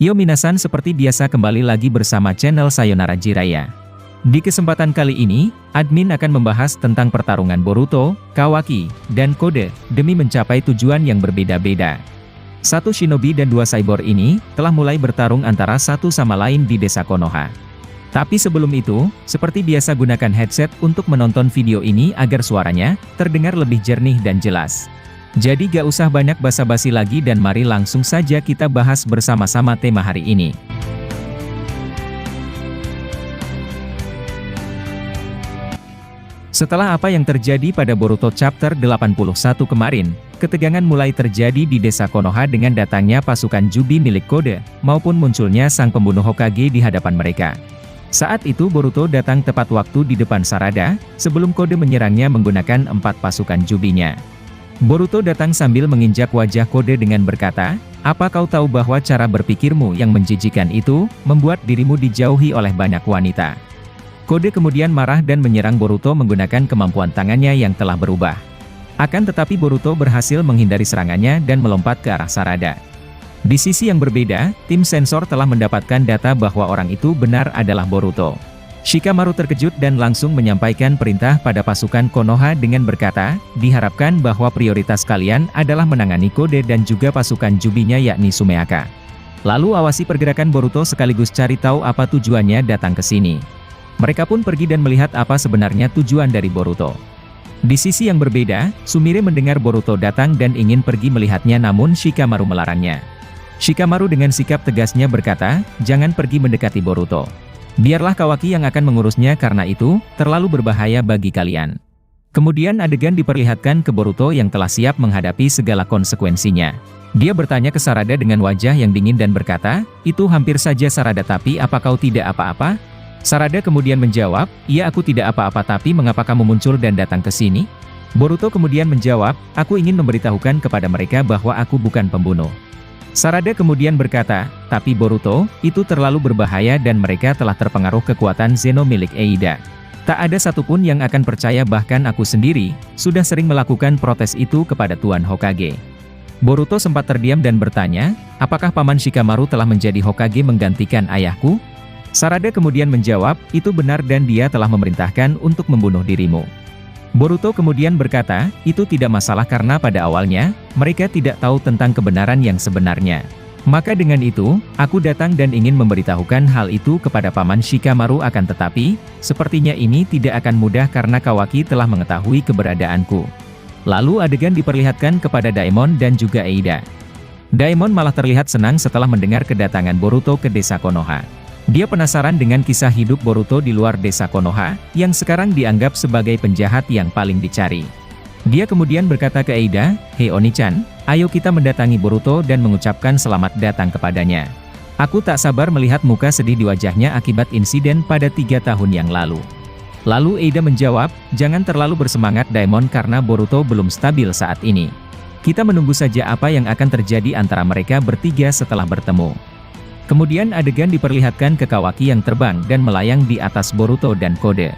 Yo minasan, seperti biasa kembali lagi bersama channel Sayonara Jiraiya. Di kesempatan kali ini, admin akan membahas tentang pertarungan Boruto, Kawaki, dan Kode, demi mencapai tujuan yang berbeda-beda. Satu shinobi dan dua cyborg ini, telah mulai bertarung antara satu sama lain di desa Konoha. Tapi sebelum itu, seperti biasa gunakan headset untuk menonton video ini agar suaranya terdengar lebih jernih dan jelas. Jadi gak usah banyak basa-basi lagi dan mari langsung saja kita bahas bersama-sama tema hari ini. Setelah apa yang terjadi pada Boruto Chapter 81 kemarin, ketegangan mulai terjadi di desa Konoha dengan datangnya pasukan Jubi milik Kode, maupun munculnya sang pembunuh Hokage di hadapan mereka. Saat itu Boruto datang tepat waktu di depan Sarada, sebelum Kode menyerangnya menggunakan 4 pasukan Jubinya. Boruto datang sambil menginjak wajah Kode dengan berkata, "Apa kau tahu bahwa cara berpikirmu yang menjijikan itu, membuat dirimu dijauhi oleh banyak wanita?" Kode kemudian marah dan menyerang Boruto menggunakan kemampuan tangannya yang telah berubah. Akan tetapi Boruto berhasil menghindari serangannya dan melompat ke arah Sarada. Di sisi yang berbeda, tim sensor telah mendapatkan data bahwa orang itu benar adalah Boruto. Shikamaru terkejut dan langsung menyampaikan perintah pada pasukan Konoha dengan berkata, "Diharapkan bahwa prioritas kalian adalah menangani Kode dan juga pasukan Jubinya yakni Sumeaka. Lalu awasi pergerakan Boruto sekaligus cari tahu apa tujuannya datang ke sini." Mereka pun pergi dan melihat apa sebenarnya tujuan dari Boruto. Di sisi yang berbeda, Sumire mendengar Boruto datang dan ingin pergi melihatnya, namun Shikamaru melarangnya. Shikamaru dengan sikap tegasnya berkata, "Jangan pergi mendekati Boruto. Biarlah Kawaki yang akan mengurusnya karena itu terlalu berbahaya bagi kalian." Kemudian adegan diperlihatkan ke Boruto yang telah siap menghadapi segala konsekuensinya. Dia bertanya ke Sarada dengan wajah yang dingin dan berkata, "Itu hampir saja Sarada, tapi apa kau tidak apa-apa?" Sarada kemudian menjawab, "Iya, aku tidak apa-apa, tapi mengapa kamu muncul dan datang ke sini?" Boruto kemudian menjawab, "Aku ingin memberitahukan kepada mereka bahwa aku bukan pembunuh." Sarada kemudian berkata, "Tapi Boruto, itu terlalu berbahaya dan mereka telah terpengaruh kekuatan Zeno milik Eida. Tak ada satupun yang akan percaya, bahkan aku sendiri sudah sering melakukan protes itu kepada Tuan Hokage." Boruto sempat terdiam dan bertanya, "Apakah Paman Shikamaru telah menjadi Hokage menggantikan ayahku?" Sarada kemudian menjawab, "Itu benar dan dia telah memerintahkan untuk membunuh dirimu." Boruto kemudian berkata, "Itu tidak masalah karena pada awalnya, mereka tidak tahu tentang kebenaran yang sebenarnya. Maka dengan itu, aku datang dan ingin memberitahukan hal itu kepada Paman Shikamaru, akan tetapi, sepertinya ini tidak akan mudah karena Kawaki telah mengetahui keberadaanku." Lalu adegan diperlihatkan kepada Daemon dan juga Eida. Daemon malah terlihat senang setelah mendengar kedatangan Boruto ke desa Konoha. Dia penasaran dengan kisah hidup Boruto di luar desa Konoha, yang sekarang dianggap sebagai penjahat yang paling dicari. Dia kemudian berkata ke Eida, "Hei Oni-chan, ayo kita mendatangi Boruto dan mengucapkan selamat datang kepadanya. Aku tak sabar melihat muka sedih di wajahnya akibat insiden pada 3 tahun yang lalu." Lalu Eida menjawab, "Jangan terlalu bersemangat Daemon karena Boruto belum stabil saat ini. Kita menunggu saja apa yang akan terjadi antara mereka bertiga setelah bertemu." Kemudian adegan diperlihatkan ke Kawaki yang terbang dan melayang di atas Boruto dan Kode.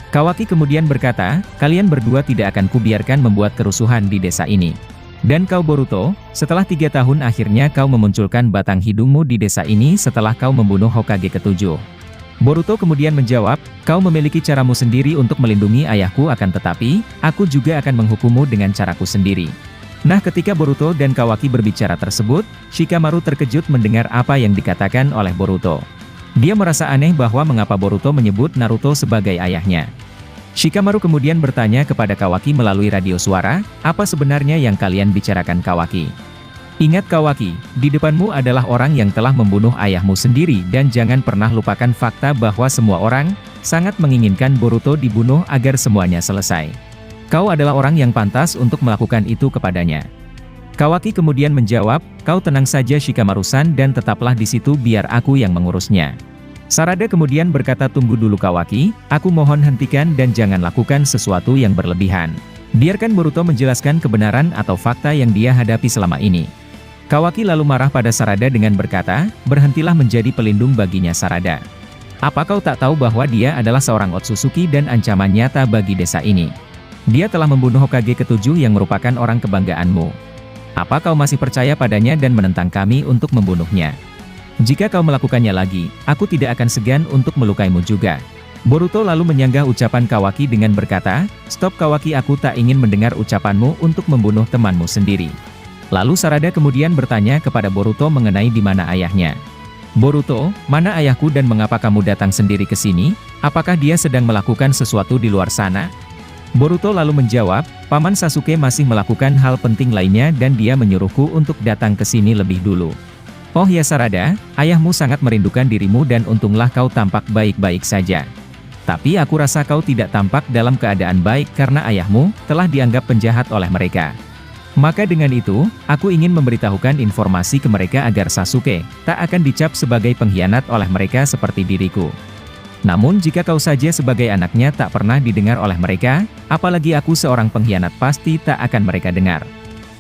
Kawaki kemudian berkata, "Kalian berdua tidak akan kubiarkan membuat kerusuhan di desa ini. Dan kau Boruto, setelah 3 tahun akhirnya kau memunculkan batang hidungmu di desa ini setelah kau membunuh Hokage ke-7. Boruto kemudian menjawab, "Kau memiliki caramu sendiri untuk melindungi ayahku, akan tetapi, aku juga akan menghukummu dengan caraku sendiri." Nah, ketika Boruto dan Kawaki berbicara tersebut, Shikamaru terkejut mendengar apa yang dikatakan oleh Boruto. Dia merasa aneh bahwa mengapa Boruto menyebut Naruto sebagai ayahnya. Shikamaru kemudian bertanya kepada Kawaki melalui radio suara, "Apa sebenarnya yang kalian bicarakan Kawaki? Ingat Kawaki, di depanmu adalah orang yang telah membunuh ayahmu sendiri dan jangan pernah lupakan fakta bahwa semua orang sangat menginginkan Boruto dibunuh agar semuanya selesai. Kau adalah orang yang pantas untuk melakukan itu kepadanya." Kawaki kemudian menjawab, "Kau tenang saja Shikamaru-san dan tetaplah di situ biar aku yang mengurusnya." Sarada kemudian berkata, "Tunggu dulu Kawaki, aku mohon hentikan dan jangan lakukan sesuatu yang berlebihan. Biarkan Boruto menjelaskan kebenaran atau fakta yang dia hadapi selama ini." Kawaki lalu marah pada Sarada dengan berkata, "Berhentilah menjadi pelindung baginya Sarada. Apa kau tak tahu bahwa dia adalah seorang Otsutsuki dan ancaman nyata bagi desa ini? Dia telah membunuh Hokage ke-7 yang merupakan orang kebanggaanmu. Apa kau masih percaya padanya dan menentang kami untuk membunuhnya?" Jika kau melakukannya lagi, aku tidak akan segan untuk melukaimu juga. Boruto lalu menyanggah ucapan Kawaki dengan berkata, "Stop Kawaki, aku tak ingin mendengar ucapanmu untuk membunuh temanmu sendiri." Lalu Sarada kemudian bertanya kepada Boruto mengenai di mana ayahnya. "Boruto, mana ayahku dan mengapa kamu datang sendiri ke sini? Apakah dia sedang melakukan sesuatu di luar sana?" Boruto lalu menjawab, "Paman Sasuke masih melakukan hal penting lainnya dan dia menyuruhku untuk datang ke sini lebih dulu." "Oh ya Sarada, ayahmu sangat merindukan dirimu dan untunglah kau tampak baik-baik saja. Tapi aku rasa kau tidak tampak dalam keadaan baik karena ayahmu telah dianggap penjahat oleh mereka. Maka dengan itu, aku ingin memberitahukan informasi ke mereka agar Sasuke tak akan dicap sebagai pengkhianat oleh mereka seperti diriku. Namun jika kau saja sebagai anaknya tak pernah didengar oleh mereka, apalagi aku seorang pengkhianat pasti tak akan mereka dengar."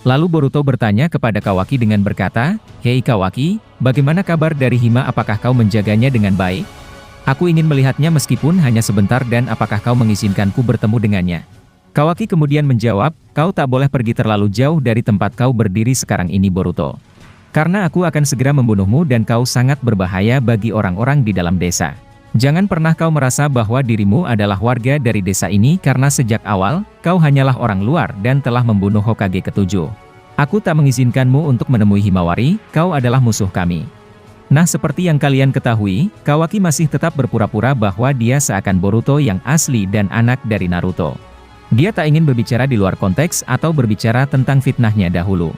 Lalu Boruto bertanya kepada Kawaki dengan berkata, "Hei Kawaki, bagaimana kabar dari Hima, apakah kau menjaganya dengan baik? Aku ingin melihatnya meskipun hanya sebentar dan apakah kau mengizinkanku bertemu dengannya?" Kawaki kemudian menjawab, "Kau tak boleh pergi terlalu jauh dari tempat kau berdiri sekarang ini Boruto. Karena aku akan segera membunuhmu dan kau sangat berbahaya bagi orang-orang di dalam desa. Jangan pernah kau merasa bahwa dirimu adalah warga dari desa ini karena sejak awal, kau hanyalah orang luar dan telah membunuh Hokage ke-7. Aku tak mengizinkanmu untuk menemui Himawari, kau adalah musuh kami." Nah, seperti yang kalian ketahui, Kawaki masih tetap berpura-pura bahwa dia seakan Boruto yang asli dan anak dari Naruto. Dia tak ingin berbicara di luar konteks atau berbicara tentang fitnahnya dahulu.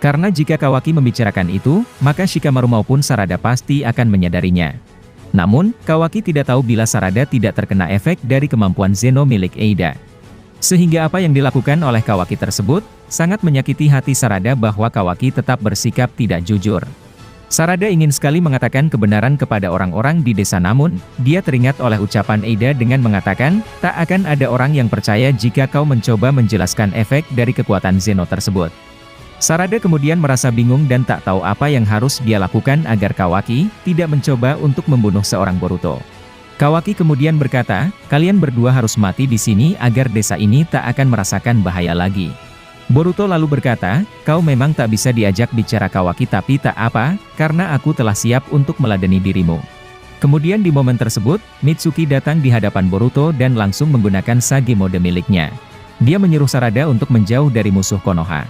Karena jika Kawaki membicarakan itu, maka Shikamaru maupun Sarada pasti akan menyadarinya. Namun, Kawaki tidak tahu bila Sarada tidak terkena efek dari kemampuan Zeno milik Eida. Sehingga apa yang dilakukan oleh Kawaki tersebut, sangat menyakiti hati Sarada bahwa Kawaki tetap bersikap tidak jujur. Sarada ingin sekali mengatakan kebenaran kepada orang-orang di desa, namun, dia teringat oleh ucapan Eida dengan mengatakan, "Tak akan ada orang yang percaya jika kau mencoba menjelaskan efek dari kekuatan Zeno tersebut." Sarada kemudian merasa bingung dan tak tahu apa yang harus dia lakukan agar Kawaki tidak mencoba untuk membunuh seorang Boruto. Kawaki kemudian berkata, "Kalian berdua harus mati di sini agar desa ini tak akan merasakan bahaya lagi." Boruto lalu berkata, "Kau memang tak bisa diajak bicara Kawaki, tapi tak apa, karena aku telah siap untuk meladeni dirimu." Kemudian di momen tersebut, Mitsuki datang di hadapan Boruto dan langsung menggunakan Sage mode miliknya. Dia menyuruh Sarada untuk menjauh dari musuh Konoha.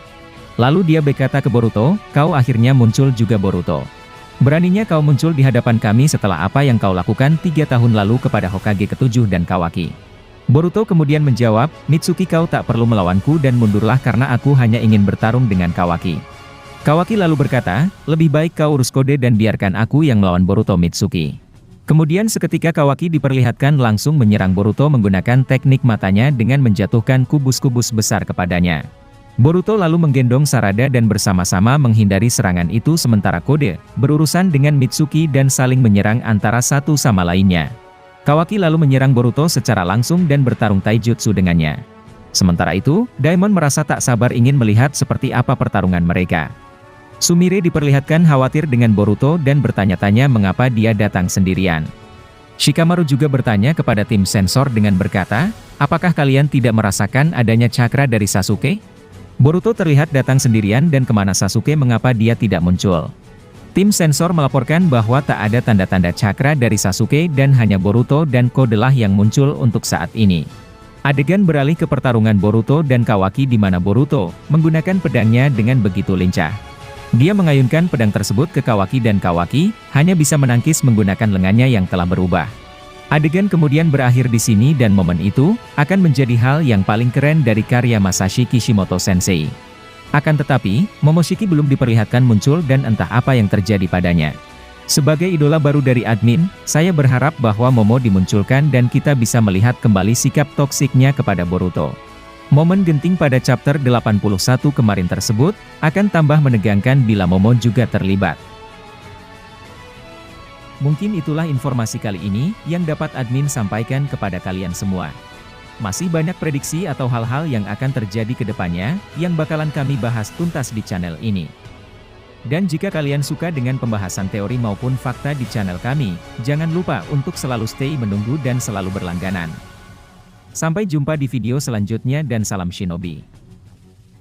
Lalu dia berkata ke Boruto, "Kau akhirnya muncul juga Boruto. Beraninya kau muncul di hadapan kami setelah apa yang kau lakukan 3 tahun lalu kepada Hokage ke-7 dan Kawaki." Boruto kemudian menjawab, "Mitsuki, kau tak perlu melawanku dan mundurlah karena aku hanya ingin bertarung dengan Kawaki." Kawaki lalu berkata, "Lebih baik kau urus kode dan biarkan aku yang melawan Boruto Mitsuki." Kemudian seketika Kawaki diperlihatkan langsung menyerang Boruto menggunakan teknik matanya dengan menjatuhkan kubus-kubus besar kepadanya. Boruto lalu menggendong Sarada dan bersama-sama menghindari serangan itu sementara Kode berurusan dengan Mitsuki dan saling menyerang antara satu sama lainnya. Kawaki lalu menyerang Boruto secara langsung dan bertarung taijutsu dengannya. Sementara itu, Daimon merasa tak sabar ingin melihat seperti apa pertarungan mereka. Sumire diperlihatkan khawatir dengan Boruto dan bertanya-tanya mengapa dia datang sendirian. Shikamaru juga bertanya kepada tim sensor dengan berkata, "Apakah kalian tidak merasakan adanya cakra dari Sasuke?" Boruto terlihat datang sendirian dan kemana Sasuke, mengapa dia tidak muncul. Tim sensor melaporkan bahwa tak ada tanda-tanda cakra dari Sasuke dan hanya Boruto dan Kodelah yang muncul untuk saat ini. Adegan beralih ke pertarungan Boruto dan Kawaki di mana Boruto menggunakan pedangnya dengan begitu lincah. Dia mengayunkan pedang tersebut ke Kawaki dan Kawaki hanya bisa menangkis menggunakan lengannya yang telah berubah. Adegan kemudian berakhir di sini dan momen itu akan menjadi hal yang paling keren dari karya Masashi Kishimoto Sensei. Akan tetapi, Momoshiki belum diperlihatkan muncul dan entah apa yang terjadi padanya. Sebagai idola baru dari admin, saya berharap bahwa Momo dimunculkan dan kita bisa melihat kembali sikap toksiknya kepada Boruto. Momen genting pada chapter 81 kemarin tersebut akan tambah menegangkan bila Momo juga terlibat. Mungkin itulah informasi kali ini yang dapat admin sampaikan kepada kalian semua. Masih banyak prediksi atau hal-hal yang akan terjadi ke depannya yang bakalan kami bahas tuntas di channel ini. Dan jika kalian suka dengan pembahasan teori maupun fakta di channel kami, jangan lupa untuk selalu stay menunggu dan selalu berlangganan. Sampai jumpa di video selanjutnya dan salam Shinobi.